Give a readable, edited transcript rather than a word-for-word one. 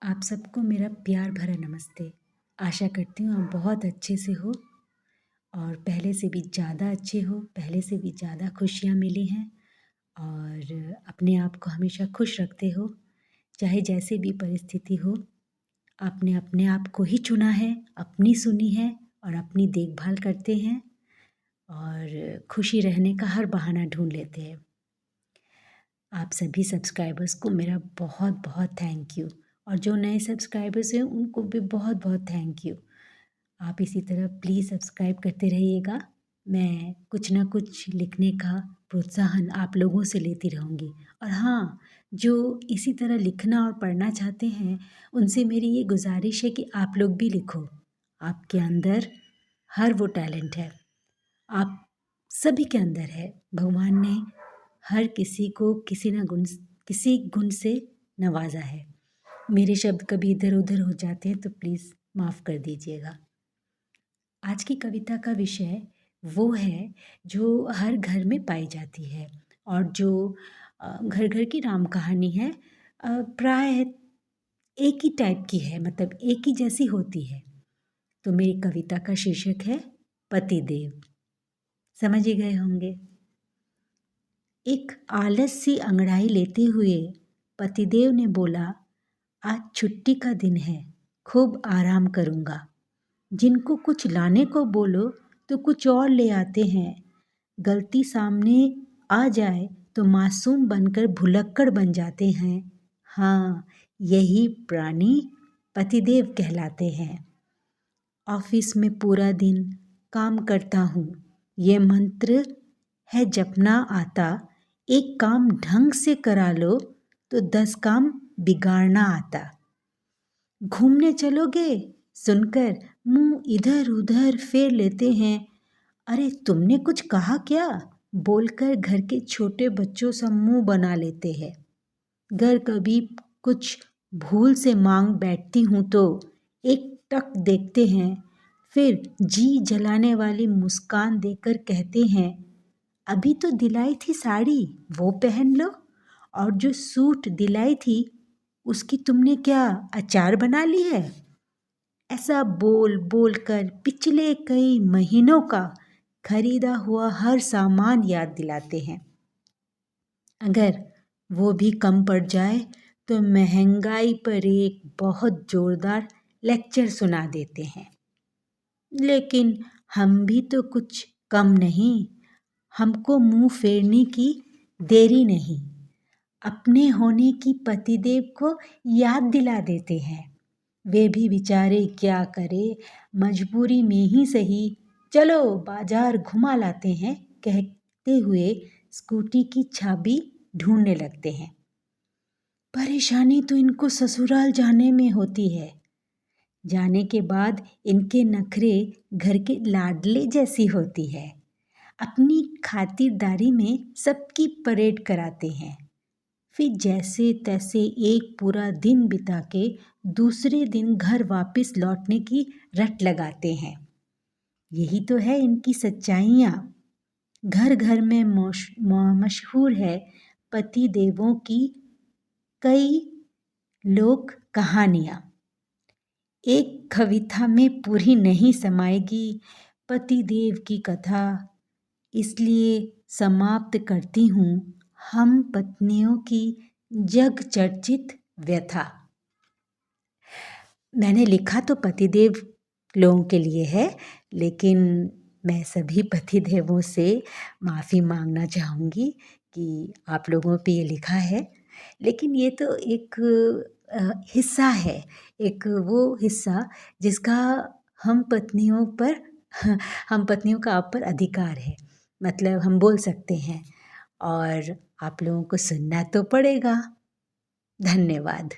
आप सबको मेरा प्यार भरा नमस्ते। आशा करती हूँ आप बहुत अच्छे से हो और पहले से भी ज़्यादा अच्छे हो, पहले से भी ज़्यादा खुशियाँ मिली हैं और अपने आप को हमेशा खुश रखते हो। चाहे जैसे भी परिस्थिति हो, आपने अपने आप को ही चुना है, अपनी सुनी है और अपनी देखभाल करते हैं और खुशी रहने का हर बहाना ढूँढ लेते हैं। आप सभी सब्सक्राइबर्स को मेरा बहुत बहुत थैंक यू और जो नए सब्सक्राइबर्स हैं उनको भी बहुत बहुत थैंक यू। आप इसी तरह प्लीज़ सब्सक्राइब करते रहिएगा। मैं कुछ ना कुछ लिखने का प्रोत्साहन आप लोगों से लेती रहूँगी। और हाँ, जो इसी तरह लिखना और पढ़ना चाहते हैं उनसे मेरी ये गुजारिश है कि आप लोग भी लिखो। आपके अंदर हर वो टैलेंट है, आप सभी के अंदर है। भगवान ने हर किसी को किसी गुण से नवाजा है। मेरे शब्द कभी इधर उधर हो जाते हैं तो प्लीज़ माफ़ कर दीजिएगा। आज की कविता का विषय वो है जो हर घर में पाई जाती है और जो घर घर की राम कहानी है। प्राय एक ही टाइप की है, मतलब एक ही जैसी होती है। तो मेरी कविता का शीर्षक है पतिदेव। समझ ही गए होंगे। एक आलस सी अंगड़ाई लेते हुए पतिदेव ने बोला, आज छुट्टी का दिन है, खूब आराम करूँगा। जिनको कुछ लाने को बोलो तो कुछ और ले आते हैं। गलती सामने आ जाए तो मासूम बनकर भुलक्कड़ बन जाते हैं। हाँ, यही प्राणी पतिदेव कहलाते हैं। ऑफिस में पूरा दिन काम करता हूँ, ये मंत्र है जपना आता। एक काम ढंग से करा लो तो 10 काम बिगाड़ना आता। घूमने चलोगे? सुनकर मुंह इधर उधर फेर लेते हैं। अरे तुमने कुछ कहा क्या? बोलकर घर के छोटे बच्चों सा मुंह बना लेते हैं। घर कभी कुछ भूल से मांग बैठती हूँ तो एक टक देखते हैं, फिर जी जलाने वाली मुस्कान देकर कहते हैं, अभी तो दिलाई थी साड़ी, वो पहन लो। और जो सूट दिलाई थी उसकी तुमने क्या अचार बना ली है? ऐसा बोल बोल कर पिछले कई महीनों का खरीदा हुआ हर सामान याद दिलाते हैं। अगर वो भी कम पड़ जाए तो महंगाई पर एक बहुत जोरदार लेक्चर सुना देते हैं। लेकिन हम भी तो कुछ कम नहीं, हमको मुंह फेरने की देरी नहीं। अपने होने की पतिदेव को याद दिला देते हैं। वे भी बेचारे क्या करे, मजबूरी में ही सही, चलो बाजार घुमा लाते हैं कहते हुए स्कूटी की चाबी ढूंढने लगते हैं। परेशानी तो इनको ससुराल जाने में होती है। जाने के बाद इनके नखरे घर के लाडले जैसी होती है। अपनी खातिरदारी में सबकी परेड कराते हैं। फिर जैसे तैसे एक पूरा दिन बिता के दूसरे दिन घर वापस लौटने की रट लगाते हैं। यही तो है इनकी सच्चाइयाँ। घर घर में मशहूर है पति देवों की कई लोक कहानियाँ। एक कविता में पूरी नहीं समाएगी पति देव की कथा, इसलिए समाप्त करती हूँ हम पत्नियों की जग चर्चित व्यथा। मैंने लिखा तो पतिदेव लोगों के लिए है, लेकिन मैं सभी पतिदेवों से माफ़ी मांगना चाहूँगी कि आप लोगों पे ये लिखा है। लेकिन ये तो एक हिस्सा है, एक वो हिस्सा जिसका हम पत्नियों पर हम पत्नियों का आप पर अधिकार है। मतलब हम बोल सकते हैं और आप लोगों को सुनना तो पड़ेगा। धन्यवाद।